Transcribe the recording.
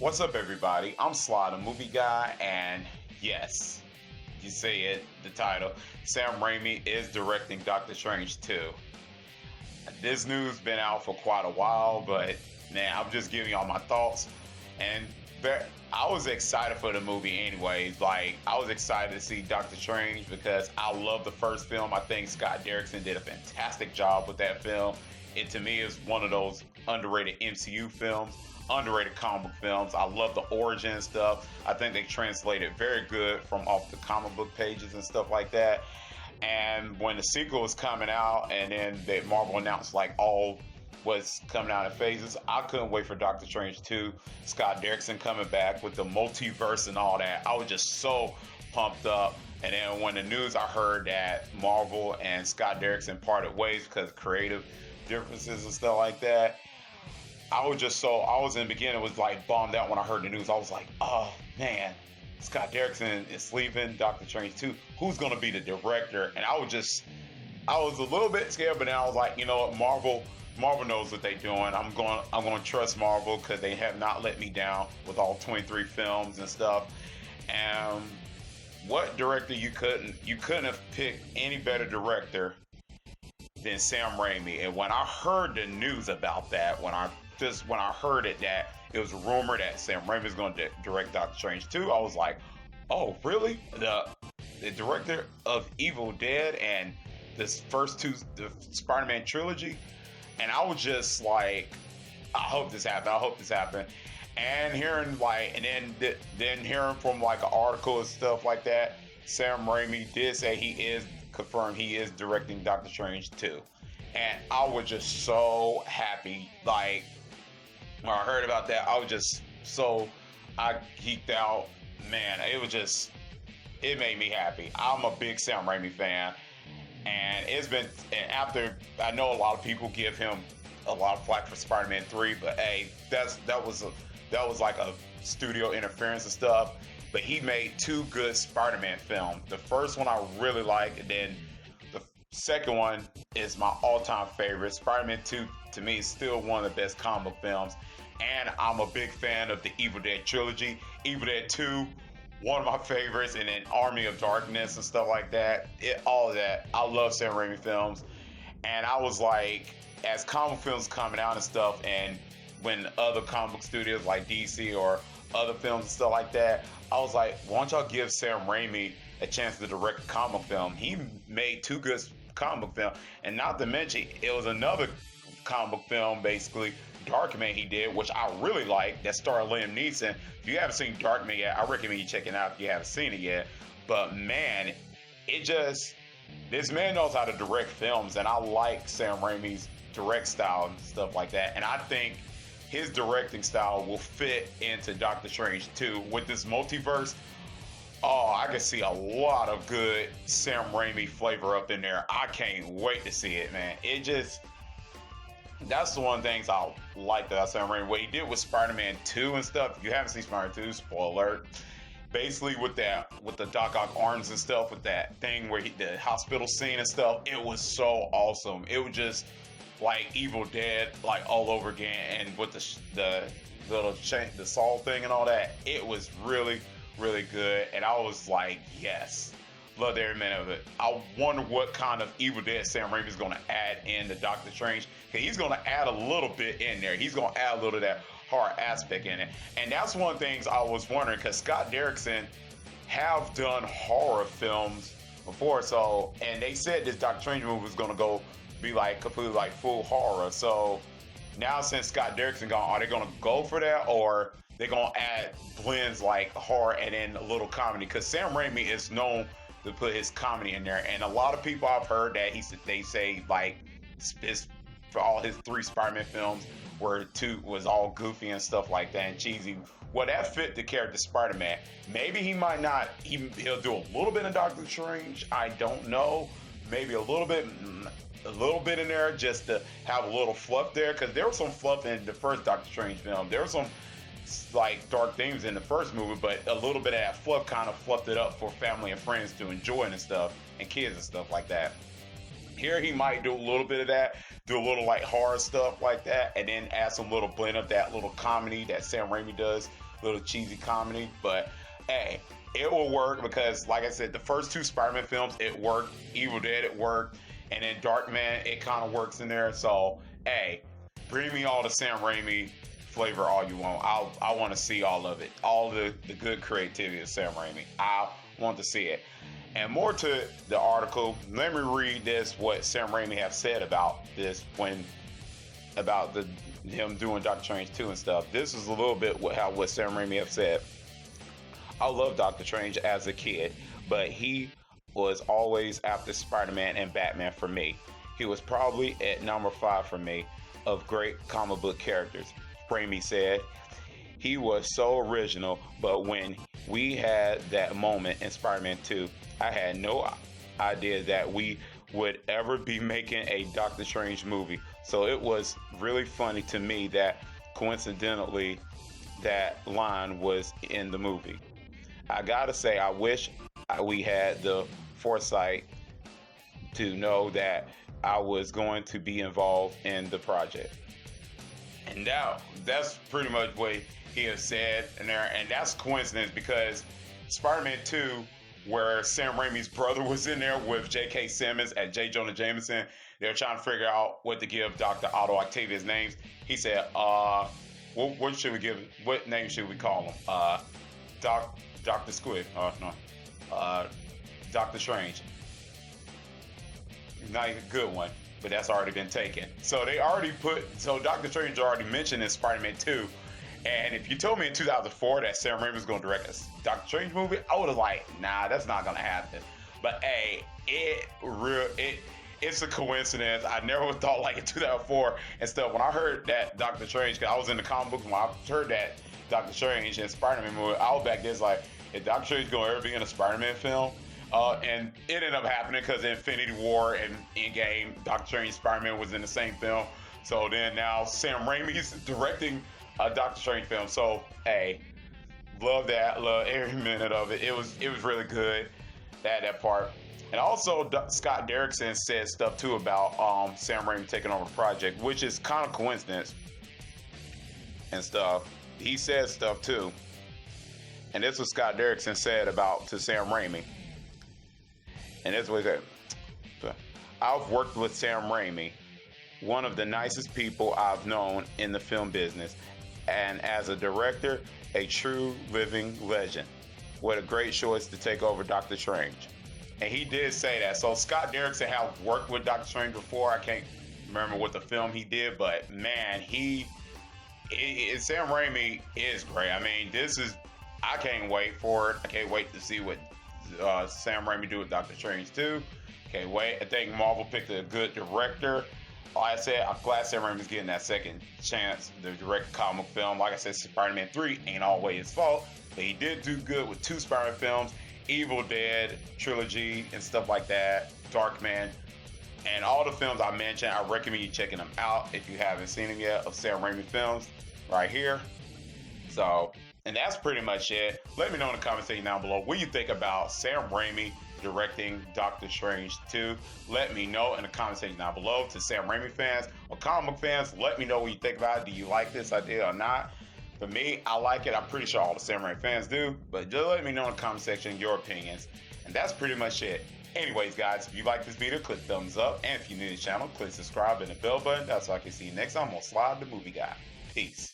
What's up, everybody? I'm Sly, the movie guy, and yes, you see it, the title. Sam Raimi is directing Doctor Strange 2. This news been out for quite a while, but man, I'm just giving y'all my thoughts. And I was excited for the movie anyways. Like, I was excited to see Doctor Strange because I love the first film. I think Scott Derrickson did a fantastic job with that film. It, to me, is one of those underrated MCU films, underrated comic book films. I love the origin stuff. I think they translated very good from off the comic book pages and stuff like that. And when the sequel was coming out, and then that Marvel announced like all was coming out in phases, I couldn't wait for Doctor Strange 2. Scott Derrickson coming back with the multiverse and all that. I was just so pumped up. And then when the news, I heard that Marvel and Scott Derrickson parted ways because of creative differences and stuff like that. I was in the beginning, was like bummed out when I heard the news. I was like, oh man, Scott Derrickson is leaving Doctor Strange 2. Who's going to be the director? And I was a little bit scared, but then I was like, you know what, Marvel knows what they're doing. I'm going to trust Marvel because they have not let me down with all 23 films and stuff. And what director you couldn't have picked any better director than Sam Raimi. And when I heard the news about that, when I heard it that it was a rumor that Sam Raimi is going to direct Doctor Strange 2, I was like, oh, really? The director of Evil Dead and this first two, the Spider-Man trilogy? And I was just like, I hope this happened. And hearing then hearing from like an article and stuff like that, Sam Raimi did say confirmed he is directing Doctor Strange 2. And I was just so happy. Like, when I heard about that, I geeked out. Man, it made me happy. I'm a big Sam Raimi fan. And after, I know a lot of people give him a lot of flack for Spider-Man 3, but hey, that was like a studio interference and stuff. But he made two good Spider-Man films. The first one I really like, and then the second one is my all-time favorite. Spider-Man 2, to me, is still one of the best comic book films. And I'm a big fan of the Evil Dead trilogy. Evil Dead 2, one of my favorites, and then Army of Darkness and stuff like that. All of that. I love Sam Raimi films. And I was like, as comic films coming out and stuff, and when other comic book studios like DC or other films and stuff like that, I was like, why don't y'all give Sam Raimi a chance to direct a comic film? He made two good comic book films, and not to mention, it was another comic book film, basically, Darkman he did, which I really like, that starred Liam Neeson. If you haven't seen Darkman yet, I recommend you check it out if you haven't seen it yet. But man, this man knows how to direct films, and I like Sam Raimi's direct style and stuff like that. And I think his directing style will fit into Doctor Strange 2 with this multiverse. Oh, I can see a lot of good Sam Raimi flavor up in there. I can't wait to see it, man. That's the one things I like that Sam Raimi. What he did with Spider-Man 2 and stuff. If you haven't seen Spider-Man 2, spoiler alert. Basically with the Doc Ock arms and stuff, with that thing where the hospital scene and stuff, it was so awesome. It was just like Evil Dead, like all over again, and with the little the Saw thing and all that, it was really, really good. And I was like, yes, loved every minute of it. I wonder what kind of Evil Dead Sam Raimi is going to add in to Doctor Strange. He's going to add a little bit in there. He's going to add a little of that horror aspect in it. And that's one of the things I was wondering, because Scott Derrickson have done horror films before. So, and they said this Doctor Strange movie was going to be like completely like full horror. So now since Scott Derrickson gone, are they going to go for that, or they're going to add blends like horror and then a little comedy? Because Sam Raimi is known to put his comedy in there, and a lot of people I've heard that they say like for all his 3 Spider-Man films where 2 was all goofy and stuff like that and cheesy. Well, that fit the character Spider-Man. Maybe he might not. He'll do a little bit of Doctor Strange. I don't know. Maybe a little bit in there just to have a little fluff there, because there was some fluff in the first Doctor Strange film. There was some like dark themes in the first movie, but a little bit of that fluff kind of fluffed it up for family and friends to enjoy and stuff, and kids and stuff like that. Here he might do a little bit of that, do a little like horror stuff like that, and then add some little blend of that little comedy that Sam Raimi does little cheesy comedy. But hey, it will work because, like I said, the first two Spider-Man films, it worked. Evil Dead, it worked. And then Darkman, it kind of works in there. So, hey, bring me all the Sam Raimi flavor all you want. I want to see all of it. All the good creativity of Sam Raimi. I want to see it. And more to the article, let me read this, what Sam Raimi have said about this about him doing Doctor Strange 2 and stuff. This is a little bit what Sam Raimi have said. I love Doctor Strange as a kid, but he was always after Spider-Man and Batman for me. He was probably at number 5 for me of great comic book characters. Raimi said he was so original, but when we had that moment in Spider-Man 2, I had no idea that we would ever be making a Doctor Strange movie. So it was really funny to me that coincidentally that line was in the movie. I gotta say, I wish we had the foresight to know that I was going to be involved in the project. And now that's pretty much what he has said in there, and that's coincidence because Spider-Man 2, where Sam Raimi's brother was in there with J.K. Simmons and J. Jonah Jameson, they were trying to figure out what to give Dr. Otto Octavius names. He said, what should we give? What name should we call him? Dr. Squid. Doctor Strange. Not a good one, but that's already been taken. So Doctor Strange already mentioned in Spider-Man 2. And if you told me in 2004 that Sam Raimi was going to direct a Doctor Strange movie, I would have like, nah, that's not going to happen. But hey, it's a coincidence. I never thought like in 2004 and stuff. When I heard that Doctor Strange, because I was in the comic books when I heard that Doctor Strange and Spider-Man movie, I was back there like, is Doctor Strange going to ever be in a Spider-Man film? And it ended up happening because Infinity War and Endgame, Doctor Strange and Spider-Man was in the same film. So then now Sam Raimi's directing a Doctor Strange film. So hey, love that, love every minute of it. It was really good, that part. And also Scott Derrickson said stuff too about Sam Raimi taking over the project, which is kind of coincidence and stuff. He said stuff too, and this is what Scott Derrickson said to Sam Raimi. And this is what he said: I've worked with Sam Raimi, one of the nicest people I've known in the film business, and as a director, a true living legend. What a great choice to take over Doctor Strange. And he did say that. So Scott Derrickson have worked with Doctor Strange before. I can't remember what the film he did, but man, Sam Raimi is great. I mean, I can't wait for it. I can't wait to see what Sam Raimi do with Doctor Strange 2. Can't wait. I think Marvel picked a good director. Like I said, I'm glad Sam Raimi's getting that second chance to direct a comic film. Like I said, Spider-Man 3 ain't always his fault, but he did do good with 2 Spider-Man films, Evil Dead trilogy and stuff like that, Darkman, and all the films I mentioned. I recommend you checking them out if you haven't seen them yet, of Sam Raimi films right here. So, and that's pretty much it. Let me know in the comment section down below what you think about Sam Raimi directing Doctor Strange 2. Let me know in the comment section down below. To Sam Raimi fans or comic book fans, let me know what you think about it. Do you like this idea or not? For me, I like it. I'm pretty sure all the Sam Raimi fans do, but just let me know in the comment section your opinions. And that's pretty much it. Anyways, guys, if you like this video, click thumbs up. And if you're new to the channel, click subscribe and the bell button. That's so I can see you next time on Slide the Movie Guy. Peace.